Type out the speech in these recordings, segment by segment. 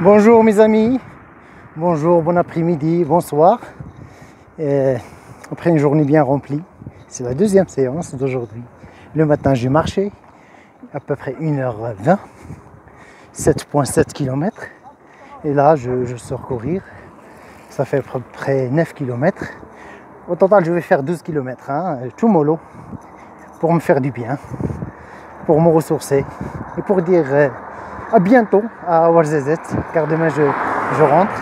Bonjour mes amis, bonjour, bon après-midi, bonsoir. Après une journée bien remplie, c'est la deuxième séance d'aujourd'hui. Le matin j'ai marché à peu près 1h20, 7,7 km. Et là je sors courir, ça fait à peu près 9 km. Au total je vais faire 12 km, tout mollo, pour me faire du bien, pour me ressourcer et pour dire à bientôt à Ouarzazate, car demain je rentre.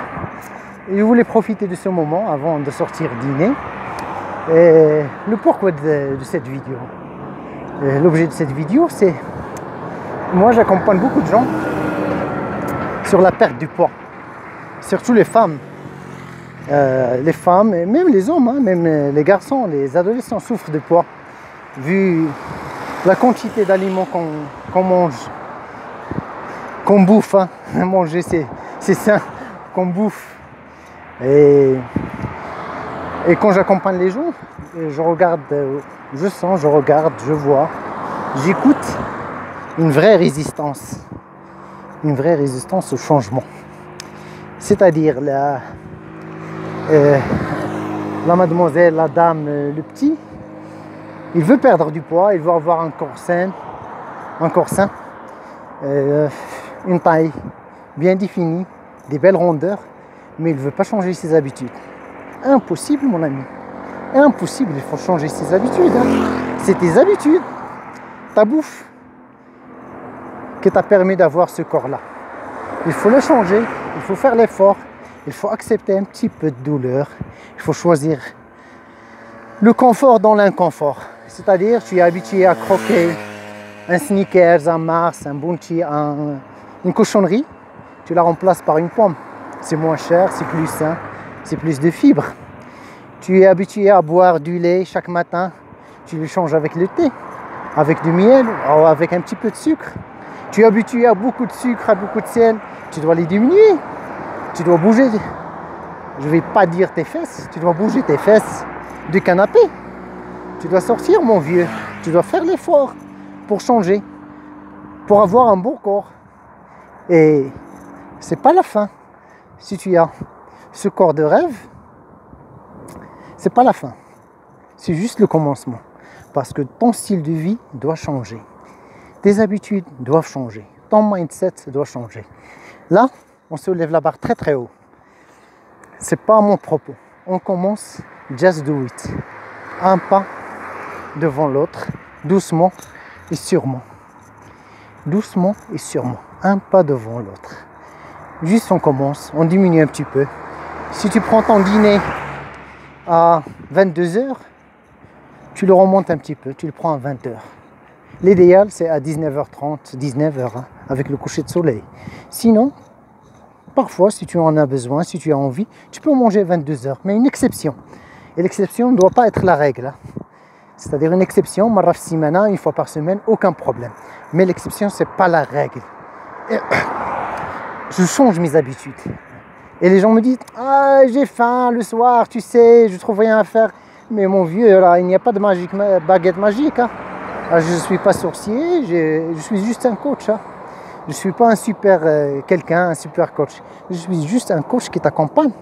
Et je voulais profiter de ce moment avant de sortir dîner. Et le pourquoi de cette vidéo. L'objet de cette vidéo, c'est... Moi j'accompagne beaucoup de gens sur la perte du poids. Surtout les femmes. Les femmes, et même les hommes, même les garçons, les adolescents souffrent de poids. Vu la quantité d'aliments qu'on mange. Qu'on bouffe, manger c'est sain, qu'on bouffe. Et quand j'accompagne les gens, je regarde, je sens, je regarde, je vois, j'écoute une vraie résistance au changement. C'est-à-dire la mademoiselle, la dame, le petit, il veut perdre du poids, il veut avoir un corps sain, une taille bien définie, des belles rondeurs, mais il ne veut pas changer ses habitudes. Impossible mon ami, impossible, il faut changer ses habitudes. C'est tes habitudes, ta bouffe, qui t'a permis d'avoir ce corps-là. Il faut le changer, il faut faire l'effort, il faut accepter un petit peu de douleur, il faut choisir le confort dans l'inconfort. C'est-à-dire, tu es habitué à croquer un Snickers, un Mars, un Bounty, une cochonnerie, tu la remplaces par une pomme. C'est moins cher, c'est plus sain, c'est plus de fibres. Tu es habitué à boire du lait chaque matin, tu le changes avec le thé, avec du miel ou avec un petit peu de sucre. Tu es habitué à beaucoup de sucre, à beaucoup de sel, tu dois les diminuer. Tu dois bouger, je ne vais pas dire tes fesses, tu dois bouger tes fesses du canapé. Tu dois sortir mon vieux, tu dois faire l'effort pour changer, pour avoir un beau corps. Et c'est pas la fin. Si tu as ce corps de rêve, c'est pas la fin. C'est juste le commencement. Parce que ton style de vie doit changer. Tes habitudes doivent changer. Ton mindset doit changer. Là, on soulève la barre très très haut. C'est pas mon propos. On commence, just do it. Un pas devant l'autre, doucement et sûrement. Doucement et sûrement. Un pas devant l'autre. Juste on commence, on diminue un petit peu. Si tu prends ton dîner à 22h, tu le remontes un petit peu, tu le prends à 20h. L'idéal c'est à 19h30, 19h, avec le coucher de soleil. Sinon, parfois si tu en as besoin, si tu as envie, tu peux manger à 22h, mais une exception. Et l'exception ne doit pas être la règle. C'est-à-dire une exception, marraf simana, une fois par semaine, aucun problème. Mais l'exception, c'est pas la règle. Et je change mes habitudes. Et les gens me disent, ah, j'ai faim le soir, tu sais, je trouve rien à faire. Mais mon vieux, là, il n'y a pas de baguette magique. Je ne suis pas sorcier, je suis juste un coach. Je ne suis pas un super quelqu'un, un super coach. Je suis juste un coach qui t'accompagne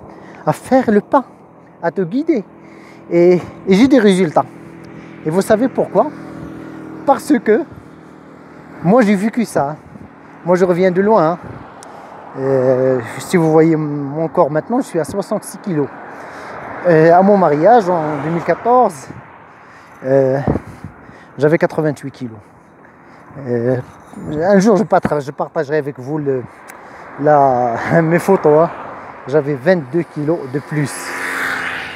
à faire le pas, à te guider. Et j'ai des résultats. Et vous savez pourquoi? Parce que moi j'ai vécu ça. Moi je reviens de loin. Si vous voyez mon corps maintenant, je suis à 66 kilos. À mon mariage en 2014, j'avais 88 kilos. Un jour je partagerai avec vous mes photos. J'avais 22 kilos de plus.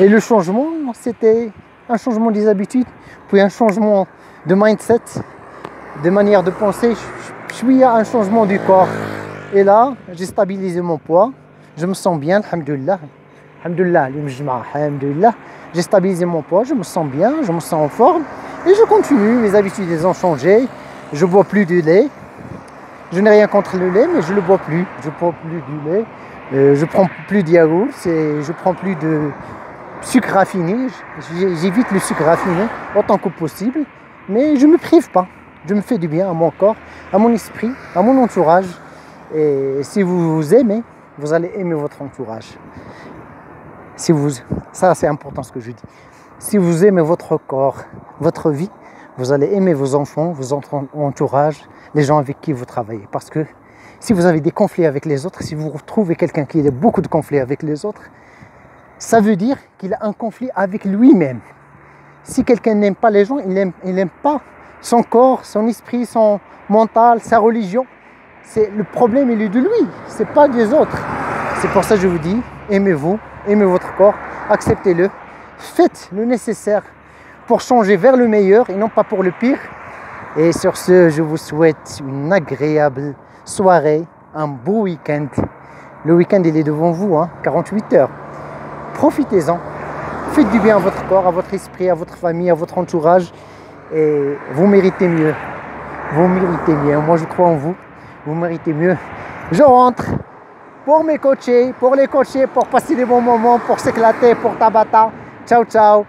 Et le changement, c'était un changement des habitudes, puis un changement de mindset, de manière de penser. Je suis à un changement du corps. Et là, j'ai stabilisé mon poids. Je me sens bien, alhamdoulilah. Alhamdoulilah, alhamdoulilah. J'ai stabilisé mon poids, je me sens bien, je me sens en forme. Et je continue, mes habitudes elles ont changé. Je ne bois plus de lait. Je n'ai rien contre le lait, mais je ne le bois plus. Je ne bois plus du lait. Je ne prends plus de yaourt, je ne prends plus de sucre raffiné. J'évite le sucre raffiné autant que possible. Mais je ne me prive pas. Je me fais du bien à mon corps, à mon esprit, à mon entourage. Et si vous vous aimez, vous allez aimer votre entourage. Ça, c'est important ce que je dis. Si vous aimez votre corps, votre vie, vous allez aimer vos enfants, votre entourage, les gens avec qui vous travaillez. Parce que si vous avez des conflits avec les autres, si vous retrouvez quelqu'un qui a beaucoup de conflits avec les autres, ça veut dire qu'il a un conflit avec lui-même. Si quelqu'un n'aime pas les gens, il n'aime pas son corps, son esprit, son mental, sa religion. Le problème, il est de lui, c'est pas des autres. C'est pour ça que je vous dis, aimez-vous, aimez votre corps, acceptez-le, faites le nécessaire pour changer vers le meilleur et non pas pour le pire. Et sur ce, je vous souhaite une agréable soirée, un beau week-end. Le week-end, il est devant vous, 48 heures. Profitez-en, faites du bien à votre corps, à votre esprit, à votre famille, à votre entourage. Et vous méritez mieux. Vous méritez mieux. Moi, je crois en vous. Vous méritez mieux. Je rentre pour mes coachés, pour les coacher, pour passer des bons moments, pour s'éclater, pour Tabata. Ciao, ciao.